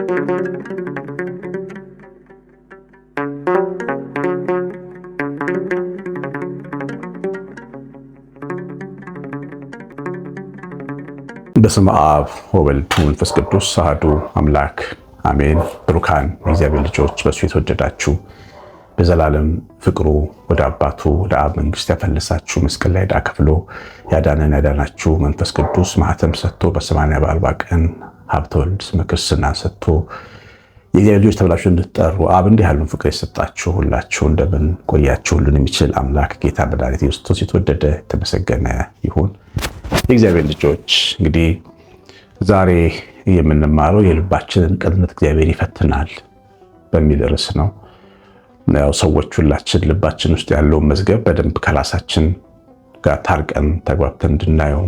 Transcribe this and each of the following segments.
በስመ አብ ወወልድ ወመንፈስ ቅዱስ አሐዱ አምላክ አሜን። ብሩካን የእግዚአብሔር ልጆች በሱ የተወደዳችሁ በዘላለም ፍቅሩ ወደ አባቱ ወደ አብ መንግስት ያፈለሳችሁ መስቀል ላይ ዕዳ ከፍሎ ያዳነን ያዳናችሁ መንፈስ ቅዱስ ማኅተም ሰጥቶ በ80 በ40 ቀን ሀብተ ወልድ ስመ ክርስትና ሰጥቶ የእግዚአብሔር ልጆች ተብላችሁ እንድትጠሩ አብ እንዲህ ያለውን ፍቅር የሰጣችሁ ሁላችሁ እንደምን ቆያችሁ? ሁሉን የሚችል አምላክ ጌታ መድኃኒት ኢየሱስ ክርስቶስ የተወደደ የተመሰገነ ይሁን። የእግዚአብሔር ልጆች እንግዲህ ዛሬ የምንማረው የልባችንን ቅንነት እግዚአብሔር ይፈትናል በሚል ርዕስ ነው። ያው ሰዎች ሁላችን ልባችን ውስጥ ያለውን መዝገብ በደንብ ከራሳችን ጋር ታርቀን ተግባብተን እንድናየው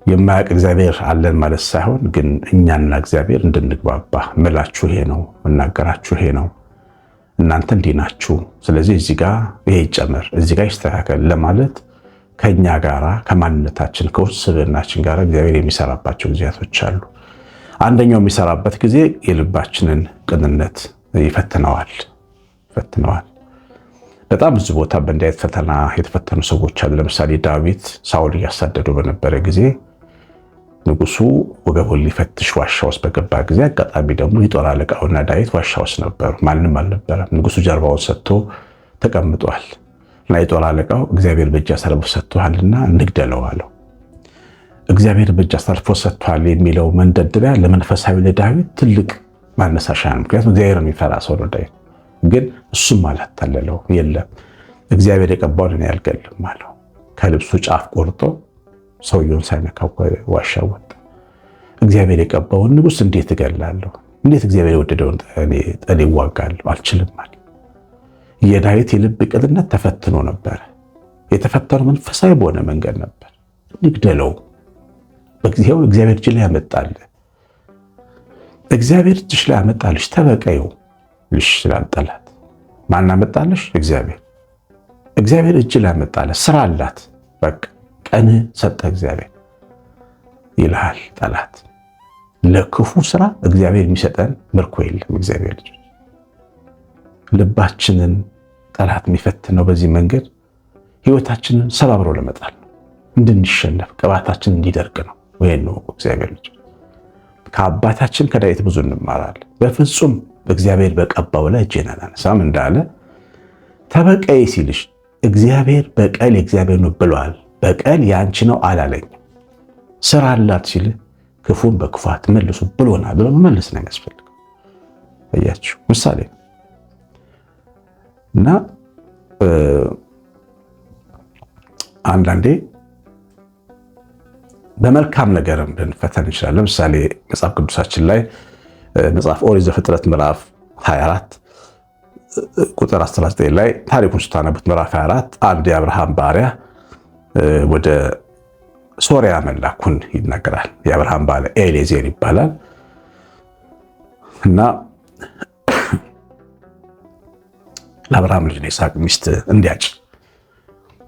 የማያውቅ እግዚአብሔር አለን ማለት ሳይሆን ግን እኛና እግዚአብሔር እንድንግባባ ምላችሁ ይሄ ነው፣ መናገራችሁ ይሄ ነው፣ እናንተ እንዲህ ናችሁ፣ ስለዚህ እዚህ ጋር ይሄ ይጨመር፣ እዚህ ጋር ይስተካከል ለማለት ከኛ ጋራ ከማንነታችን ከውስጥ ስብዕናችን ጋር እግዚአብሔር የሚሰራባቸው ጊዜያቶች አሉ። አንደኛው የሚሰራበት ጊዜ የልባችንን ቅንነት ይፈትነዋል። በጣም ብዙ ቦታ በእንዲህ አይነት ፈተና የተፈተኑ ሰዎች አሉ። ለምሳሌ ዳዊት ሳውል እያሳደደው በነበረ ጊዜ ንጉሱ ወገቡን ሊፈትሽ ዋሻ ውስጥ በገባ ጊዜ አጋጣሚ ደግሞ የጦር አለቃውና ዳዊት ዋሻ ውስጥ ነበሩ። ማንም አልነበረም። ንጉሱ ጀርባውን ሰጥቶ ተቀምጧል እና የጦር አለቃው እግዚአብሔር በእጅ አሳልፎ ሰጥቷልና እንግደለው አለው። እግዚአብሔር በእጅ አሳልፎ ሰጥቷል የሚለው መንደርደሪያ ለመንፈሳዊ ለዳዊት ትልቅ ማነሳሻ ነው። ምክንያቱም እግዚአብሔር የሚፈራ ሰው ነው ዳዊት። ግን እሱም አላታለለው። የለም እግዚአብሔር የቀባውን እኔ አልገልም አለው። ከልብሱ ጫፍ ቆርጦ ሰውየውን ሳይነካው ዋሻ ወጣ። እግዚአብሔር የቀባውን ንጉስ እንዴት እገላለሁ? እንዴት እግዚአብሔር የወደደውን እኔ እዋጋለሁ? አልችልም አለ። የዳዊት የልብ ቅንነት ተፈትኖ ነበር። የተፈተነው መንፈሳዊ በሆነ መንገድ ነበር። ንግደለው፣ እግዚአብሔር እጅ ላይ ያመጣል፣ እግዚአብሔር እጅ ላይ ያመጣልሽ፣ ተበቀዩ ልሽ ስላልጠላት ማን አመጣልሽ? እግዚአብሔር እጅ ላይ ያመጣልሽ። ስራ አላት፣ በቃ ቀን ሰጠ እግዚአብሔር ይልሃል ጠላት። ለክፉ ስራ እግዚአብሔር የሚሰጠን ምርኮ የለም። እግዚአብሔር ልጅ ልባችንን ጠላት የሚፈትነው በዚህ መንገድ ህይወታችንን ሰባብሮ ለመጣል ነው፣ እንድንሸነፍ ቅባታችን እንዲደርቅ ነው። ወይም ነው እግዚአብሔር ልጅ ከአባታችን ከዳዊት ብዙ እንማራለን። በፍጹም እግዚአብሔር በቀባው ላይ እጄን አላነሳም እንዳለ ተበቀይ ሲልሽ እግዚአብሔር በቀል የእግዚአብሔር ነው ብሏል። በቀል ያንቺ ነው አላለኝም። ስራ አላት ሲል ክፉን በክፋት መልሱ ብሎናል ብሎ መመለስ ነው የሚያስፈልገው። አያችሁ ምሳሌ እና አንዳንዴ በመልካም ነገርም ልንፈተን እንችላለን። ለምሳሌ መጽሐፍ ቅዱሳችን ላይ መጽሐፍ ኦሪት ዘፍጥረት ምዕራፍ 24 ቁጥር 19 ላይ ታሪኩን ስታነቡት ምዕራፍ 24 አንድ የአብርሃም ባሪያ ወደ ሶሪያ መላኩን ይናገራል። የአብርሃም ባሪያ ኤሌዜር ይባላል እና ለአብርሃም ልጅ ይስሐቅ ሚስት እንዲያጭ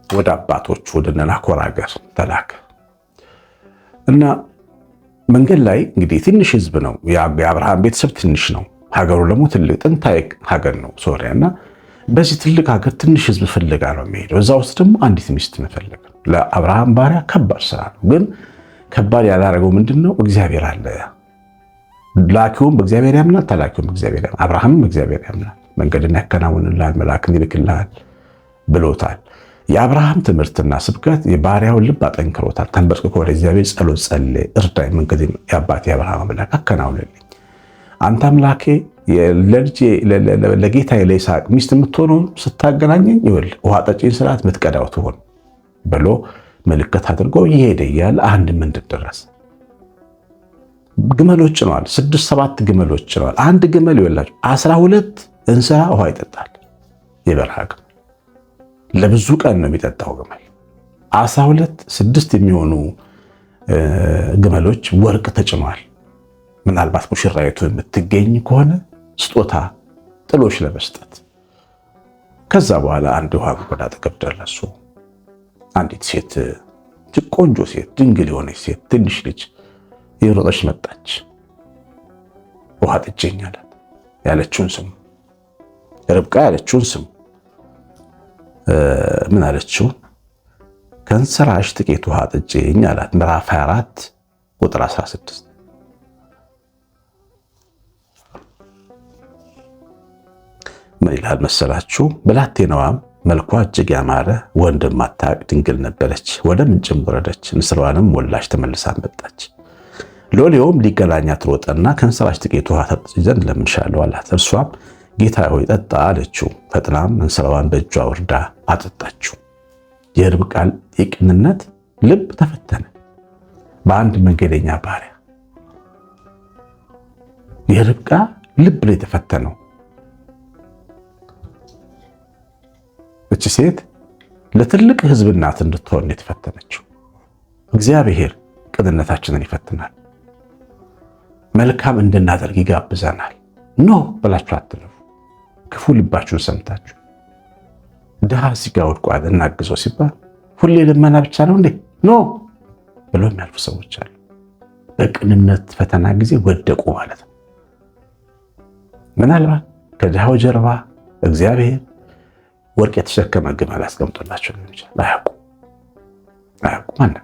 ወደ አባቶቹ ወደ ናኮር ሀገር ተላከ እና መንገድ ላይ እንግዲህ ትንሽ ህዝብ ነው። የአብርሃም ቤተሰብ ትንሽ ነው። ሀገሩ ደግሞ ትልቅ ጥንታዊ ሀገር ነው ሶሪያ። እና በዚህ ትልቅ ሀገር ትንሽ ህዝብ ፍለጋ ነው የሚሄደው። እዛ ውስጥ ደግሞ አንዲት ሚስት መፈለግ ነው። ለአብርሃም ባሪያ ከባድ ስራ ነው። ግን ከባድ ያላደረገው ምንድነው? እግዚአብሔር አለ። ላኪውም በእግዚአብሔር ያምናል፣ ተላኪውም በእግዚአብሔር ያምናል። አብርሃምም በእግዚአብሔር ያምናል። መንገድን ያከናውንልሃል፣ መልአክን ይልክልሃል ብሎታል። የአብርሃም ትምህርትና ስብከት የባሪያውን ልብ አጠንክሮታል። ተንበርክኮ ወደ እግዚአብሔር ጸሎት ጸለየ። እርዳኝ፣ መንገዴን የአባቴ የአብርሃም አምላክ አከናውንልኝ። አንተ አምላኬ ለጌታዬ ለይስሐቅ ሚስት የምትሆነውን ስታገናኘኝ ይኸውልህ ውሃ ጠጪኝ ስርዓት ምትቀዳው ትሆን ብሎ ምልክት አድርጎ ይሄደ እያለ አንድ ምንድን ደረሰ። ግመሎች ጭነዋል። 6-7 ግመሎች ጭነዋል። አንድ ግመል ይወላችሁ 12 እንስራ ውሃ ይጠጣል። የበረሃ ግመል ለብዙ ቀን ነው የሚጠጣው ግመል። 6 የሚሆኑ ግመሎች ወርቅ ተጭነዋል። ምናልባት ሙሽራይቱ የምትገኝ ከሆነ ስጦታ ጥሎሽ ለመስጠት። ከዛ በኋላ አንድ ውሃ ጉድጓድ አጠገብ ደረሱ። አንዲት ሴት፣ ቆንጆ ሴት፣ ድንግል የሆነች ሴት፣ ትንሽ ልጅ የሮጠች መጣች ውሃ ጥጭኝ አላት። ያለችውን ስሙ። ርብቃ ያለችውን ስሙ። ምን አለችው? ከእንስራሽ ጥቂት ውሃ ጥጭኝ አላት። ምዕራፍ 24 ቁጥር 16። ምን ይላል መሰላችሁ? ብላቴናዋም መልኳ እጅግ ያማረ ወንድም ማታውቅ ድንግል ነበረች። ወደ ምንጭም ወረደች፣ እንስራዋንም ሞላች፣ ተመልሳ መጣች። ሎሌውም ሊገናኛት ሮጠና ከእንስራሽ ጥቂት ውሃ ታጠጪ ዘንድ ለምንሻለሁ አላት። እርሷም ጌታ ሆይ ጠጣ አለችው። ፈጥናም እንስራዋን በእጇ ወርዳ አጠጣችው። የርብቃ የቅንነት ልብ ተፈተነ በአንድ መንገደኛ ባሪያ። የርብቃ ልብ ላይ የተፈተነው እቺ ሴት ለትልቅ ሕዝብ እናት እንድትሆን የተፈተነችው። እግዚአብሔር ቅንነታችንን ይፈትናል። መልካም እንድናደርግ ይጋብዘናል። ኖ ብላችሁ አትለፉ። ክፉ ልባችሁን ሰምታችሁ ድሃ እዚህ ጋር ወድቋል እናግዘው ሲባል ሁሌ ልመና ብቻ ነው እንዴ? ኖ ብሎ የሚያልፉ ሰዎች አሉ። በቅንነት ፈተና ጊዜ ወደቁ ማለት ነው። ምናልባት ከድሃው ጀርባ እግዚአብሔር ወርቅ የተሸከመ ግመል አስቀምጦላቸው ሊሆን ይችላል። አያውቁም።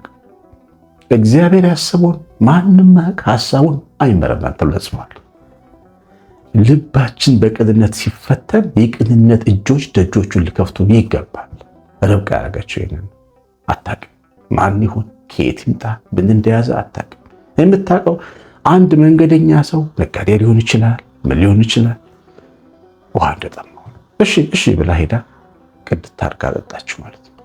እግዚአብሔር ያስበውን ማንም ሐሳቡን አይመረመርም ተብሎ ተጽፏል። ልባችን በቅንነት ሲፈተን የቅንነት እጆች ደጆቹን ሊከፍቱ ይገባል። ርብቃ ያደረገችው ይሄንን አታውቅም። ማን ይሁን ከየት ይምጣ ምን እንደያዘ አታውቅም። የምታውቀው አንድ መንገደኛ ሰው ነጋዴ ሊሆን ይችላል፣ ምን ሊሆን ይችላል። ውሃ እንደጠማው እሺ ብላ ሄዳ ቅድት አድርጋ ጠጣችሁ ማለት ነው።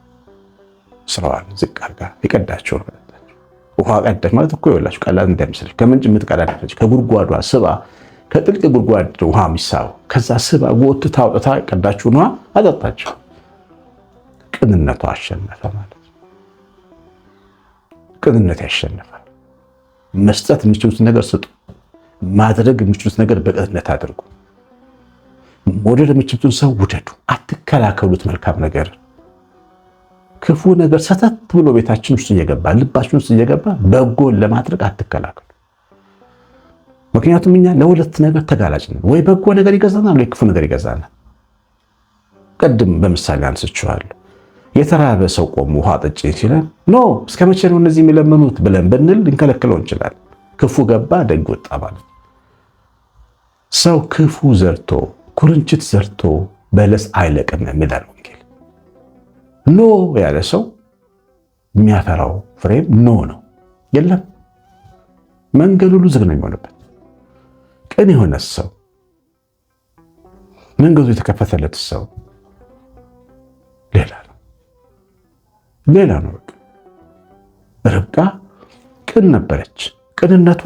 ስራዋን ዝቅ አድርጋ የቀዳችውን ጠጣችሁ። ውሃ ቀዳች ማለት እኮ ይኸውላችሁ ቀላል እንዳይመስልሽ ከምንጭ የምትቀዳ ነች። ከጉድጓዷ ስባ ከጥልቅ ጉድጓድ ውሃ የሚሳበው ከዛ ስባ ጎትታ አውጥታ ቀዳችውን ውሃ አጠጣችሁ። ቅንነቷ አሸነፈ ማለት ነው። ቅንነት ያሸንፋል። መስጠት የምትችሉት ነገር ስጡ። ማድረግ የምትችሉት ነገር በቅንነት አድርጉ። መውደድ የምትችሉትን ሰው ውደዱ። አትከላከሉት። መልካም ነገር ክፉ ነገር ሰተት ብሎ ቤታችን ውስጥ እየገባ ልባችን ውስጥ እየገባ በጎን ለማድረግ አትከላከሉ። ምክንያቱም እኛ ለሁለት ነገር ተጋላጭ ነን። ወይ በጎ ነገር ይገዛናል፣ ወይ ክፉ ነገር ይገዛናል። ቅድም በምሳሌ አንስቼዋለሁ። የተራበ ሰው ቆሞ ውሃ ጠጪኝ ሲለን ኖ እስከ መቼ ነው እነዚህ የሚለምኑት ብለን ብንል ልንከለክለው እንችላለን። ክፉ ገባ ደግ ወጣ ማለት ነው። ሰው ክፉ ዘርቶ ኩርንችት ዘርቶ በለስ አይለቅም የሚላል ወንጌል። ኖ ያለ ሰው የሚያፈራው ፍሬም ኖ ነው። የለም መንገዱ ሁሉ ዝግ ነው የሚሆንበት። ቅን የሆነ ሰው መንገዱ የተከፈተለት ሰው ሌላ ነው። ርብቃ ቅን ነበረች። ቅንነቷ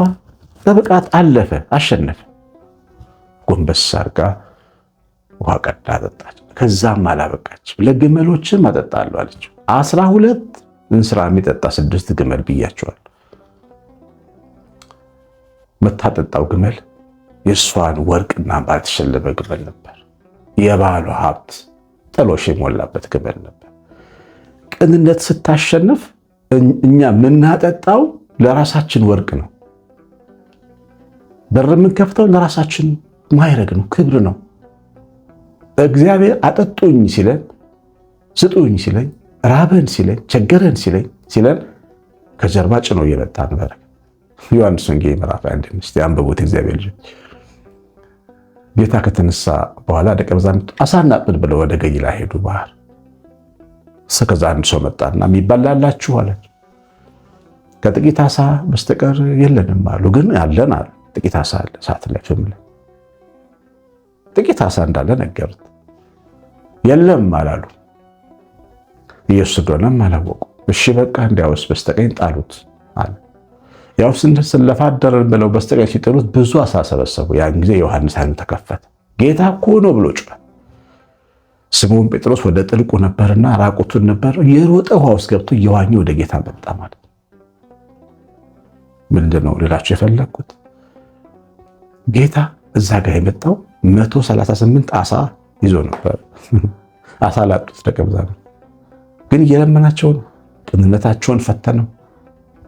በብቃት አለፈ፣ አሸነፈ። ጎንበስ አድርጋ ውሃ ቀዳ አጠጣች። ከዛም አላበቃች። ለግመሎችም አጠጣለሁ አለች። 12 እንስራ የሚጠጣ 6 ግመል ብያቸዋል። መታጠጣው ግመል የእሷን ወርቅና አምባር የተሸለመ ግመል ነበር። የባሏ ሀብት ጥሎሽ የሞላበት ግመል ነበር። ቅንነት ስታሸንፍ እኛ የምናጠጣው ለራሳችን ወርቅ ነው። በር የምንከፍተው ለራሳችን ማይረግ ነው፣ ክብር ነው። እግዚአብሔር አጠጡኝ ሲለን፣ ስጡኝ ሲለኝ፣ ራበን ሲለኝ፣ ቸገረን ሲለን ከጀርባ ጭኖ እየመጣ ነበር። ዮሐንስ ወንጌል ምዕራፍ 1 አንብቡት። እግዚአብሔር ልጅ ጌታ ከተነሳ በኋላ ደቀ መዛሙርቱ አሳ እናጥምድ ብለው ወደ ገሊላ ሄዱ ባህር። ከዛ አንድ ሰው መጣና የሚበላላችሁ አላቸው። ከጥቂት አሳ በስተቀር የለንም አሉ። ግን ያለን አሉ። ጥቂት አሳ አለ ሰዓት ላይ ፍም ላይ ጥቂት አሳ እንዳለ ነገሩት። የለም አላሉ። ኢየሱስ እንደሆነም አላወቁ። እሺ በቃ እንዲያውስ በስተቀኝ ጣሉት አለ። ያው ስንለፋ አደረን ብለው በስተቀኝ ሲጥሉት ብዙ አሳ ሰበሰቡ። ያን ጊዜ ዮሐንስ ዓይኑ ተከፈተ። ጌታ እኮ ነው ብሎ ጮኸ። ስምዖን ጴጥሮስ ወደ ጥልቁ ነበርና ራቁቱን ነበር። የሮጠ ውሃ ውስጥ ገብቶ እየዋኘ ወደ ጌታ መጣ ማለት ነው። ምንድነው ልላችሁ የፈለግኩት? ጌታ እዛ ጋር የመጣው 138 አሳ ይዞ ነበር። አሳ ላጡት ደቀ መዛሙርት ግን እየለመናቸውን ቅንነታቸውን ፈተነው፣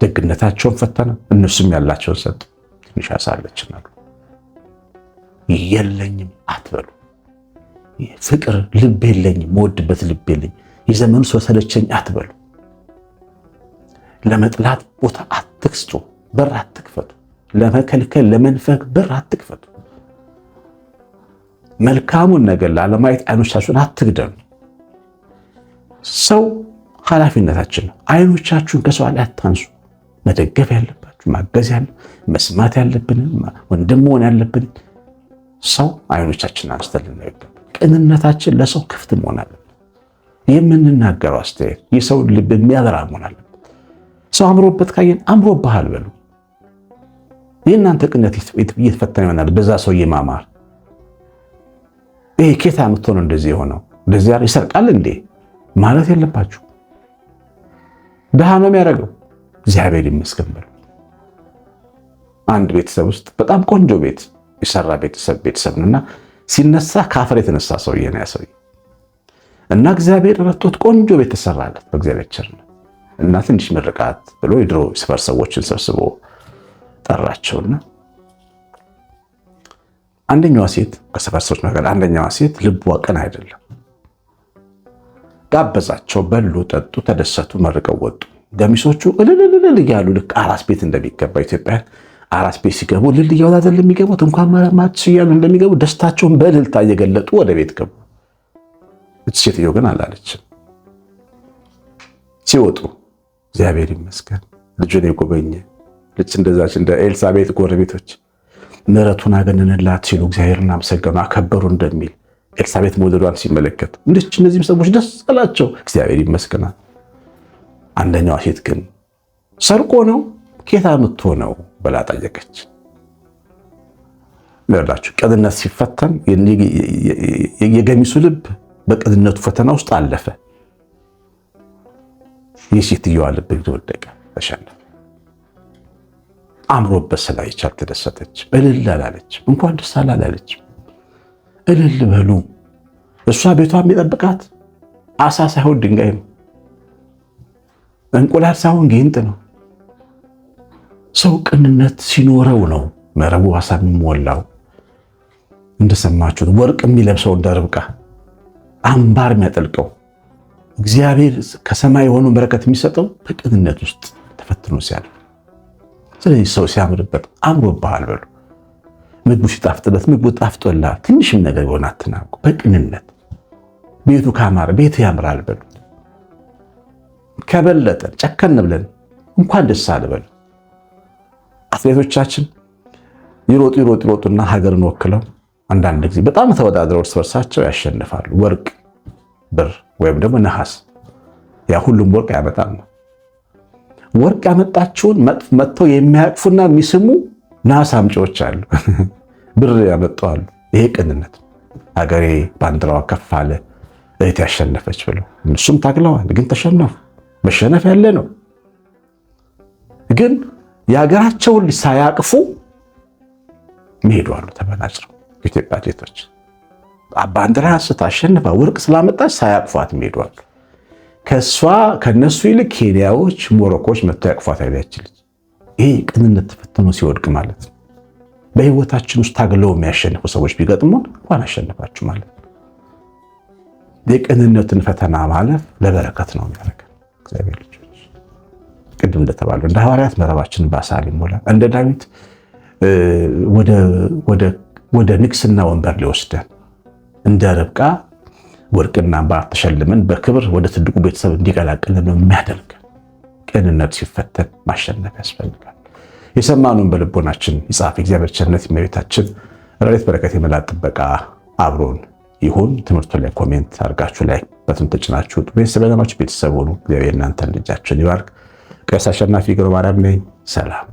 ደግነታቸውን ፈተነው። እነሱም ያላቸውን ሰጡ። ትንሽ አሳ አለችን አሉ። የለኝም አትበሉ። ፍቅር ልብ የለኝም፣ መወድበት ልብ የለኝም፣ የዘመኑ ሰው ሰለቸኝ አትበሉ። ለመጥላት ቦታ አትስጡ፣ በር አትክፈቱ። ለመከልከል ለመንፈግ በር አትክፈቱ። መልካሙን ነገር ላለማየት አይኖቻችሁን አትግደሉ። ሰው ኃላፊነታችን ነው። አይኖቻችሁን ከሰው ላይ አታንሱ። መደገፍ ያለባችሁ ማገዝ መስማት ያለብንን ወንድም መሆን ያለብንን ሰው አይኖቻችንን አንስተን ልናየው ይገባል። ቅንነታችን ለሰው ክፍት መሆን አለበት። የምንናገረው አስተያየት የሰው ልብ የሚያበራ መሆን አለበት። ሰው አምሮበት ካየን አምሮብሃል በሉ። የእናንተ ቅንነት እየተፈተነ ይሆናል በዛ ሰው የማማር ይሄ ኬታ የምትሆነው እንደዚህ የሆነው እንደዚህ ያለ ይሰርቃል እንዴ ማለት የለባችሁ። ድሃ ነው የሚያደርገው፣ እግዚአብሔር ይመስገን በሉ። አንድ ቤተሰብ ውስጥ በጣም ቆንጆ ቤት የሰራ ቤተሰብ ነውና ሲነሳ ካፈር የተነሳ ሰውዬ ነው ያ ሰውዬ እና እግዚአብሔር ረድቶት ቆንጆ ቤት ተሰራለት በእግዚአብሔር ቸርነት እና ትንሽ ምርቃት ብሎ የድሮ ሰፈር ሰዎችን ሰብስቦ ጠራቸውና አንደኛዋ ሴት ከሰፈር ሰዎች መካከል አንደኛዋ ሴት ልቧ ቅን አይደለም። ጋበዛቸው፣ በሉ፣ ጠጡ፣ ተደሰቱ፣ መርቀው ወጡ። ገሚሶቹ እልል እያሉ ልክ አራስ ቤት እንደሚገባ ኢትዮጵያን አራስ ቤት ሲገቡ እልል እያሉ አይደል የሚገቡት፣ እንኳን ማማት እያሉ እንደሚገቡ ደስታቸውን በእልልታ እየገለጡ ወደ ቤት ገቡ። ሴትዮ ግን አላለችም። ሲወጡ እግዚአብሔር ይመስገን ልጁን የጎበኘ ልጅ እንደዛች እንደ ኤልሳቤጥ ጎረቤቶች ምሕረቱን አገነንላት ሲሉ እግዚአብሔርን አመሰገኑ አከበሩ እንደሚል ኤልሳቤጥ መውለዷን ሲመለከቱ እነዚህም ሰዎች ደስ አላቸው፣ እግዚአብሔር ይመስገናል። አንደኛዋ ሴት ግን ሰርቆ ነው ኬታ የምትሆነው ብላ ጠየቀች። ለራችሁ ቅንነት ሲፈተን የገሚሱ ልብ በቅንነቱ ፈተና ውስጥ አለፈ። የሴትዮዋ ልብ ወደቀ፣ ተሸነፈ። አምሮበት ስላየቻት ተደሰተች፣ እልል አላለች። እንኳን ደስ አላለች። እልል በሉ። እሷ ቤቷ የሚጠብቃት አሳ ሳይሆን ድንጋይ ነው፣ እንቁላል ሳይሆን ጊንጥ ነው። ሰው ቅንነት ሲኖረው ነው መረቡ አሳ የሚሞላው። እንደሰማችሁት ወርቅ የሚለብሰው እንደ ርብቃ አምባር የሚያጠልቀው እግዚአብሔር ከሰማይ የሆነው በረከት የሚሰጠው በቅንነት ውስጥ ተፈትኖ ሲያልፍ። ስለዚህ ሰው ሲያምርበት አምሮብሃል በሉ። ምግቡ ሲጣፍጥበት ምግቡ ጣፍጦልሃል፣ ትንሽም ነገር ቢሆን አትናቁ። በቅንነት ቤቱ ካማረ ቤት ያምራል በሉ። ከበለጠን ጨከን ብለን እንኳን ደስ አለ በሉ። አትሌቶቻችን ይሮጡና ሀገርን ወክለው አንዳንድ ጊዜ በጣም ተወዳድረው እርስ በርሳቸው ያሸንፋሉ። ወርቅ፣ ብር ወይም ደግሞ ነሐስ። ያ ሁሉም ወርቅ ያመጣል ነው። ወርቅ ያመጣችውን መጥተው የሚያቅፉና የሚስሙ ነሐስ አምጪዎች አሉ። ብር ያመጣሉ። ይሄ ቅንነት። ሀገሬ ባንዲራዋ ከፍ አለ፣ እህት ያሸነፈች ብለው እነሱም ታግለዋል፣ ግን ተሸነፉ። መሸነፍ ያለ ነው። ግን የሀገራቸውን ሳያቅፉ መሄዱ አሉ ተበላጭረው። ኢትዮጵያ አትሌቶች ባንዲራ ስታሸንፋ ወርቅ ስላመጣች ሳያቅፏት መሄዱ አሉ። ከነሱ ይልቅ ኬንያዎች፣ ሞሮኮች መጥተው ያቅፏት አይችልም። ይሄ ቅንነት ተፈትኖ ሲወድቅ ማለት ነው። በህይወታችን ውስጥ ታግለው የሚያሸንፉ ሰዎች ቢገጥሙን እንኳን አሸነፋችሁ ማለት ነው። የቅንነትን ፈተና ማለፍ ለበረከት ነው የሚያደርገን። እግዚአብሔር ልጆች ቅድም እንደተባለው እንደ ሐዋርያት መረባችንን በዓሣ ሊሞላ እንደ ዳዊት ወደ ንግስና ወንበር ሊወስደን እንደ ርብቃ ወርቅና አምባር ተሸልመን በክብር ወደ ትልቁ ቤተሰብ እንዲቀላቅልን ነው የሚያደርገን። ቅንነት ሲፈተን ማሸነፍ ያስፈልጋል። የሰማኑን በልቦናችን ይጻፍ። እግዚአብሔር ቸርነት የእመቤታችን ረድኤት በረከት የመላእክት ጥበቃ አብሮን ይሁን። ትምህርቱ ላይ ኮሜንት አድርጋችሁ ላይ በቱን ተጭናችሁ ቤተሰብ ለማችሁ ቤተሰብ ሆኑ። እግዚአብሔር እናንተን ልጃችሁን ይባርክ። ቀሲስ አሸናፊ ገብረ ማርያም ነኝ። ሰላም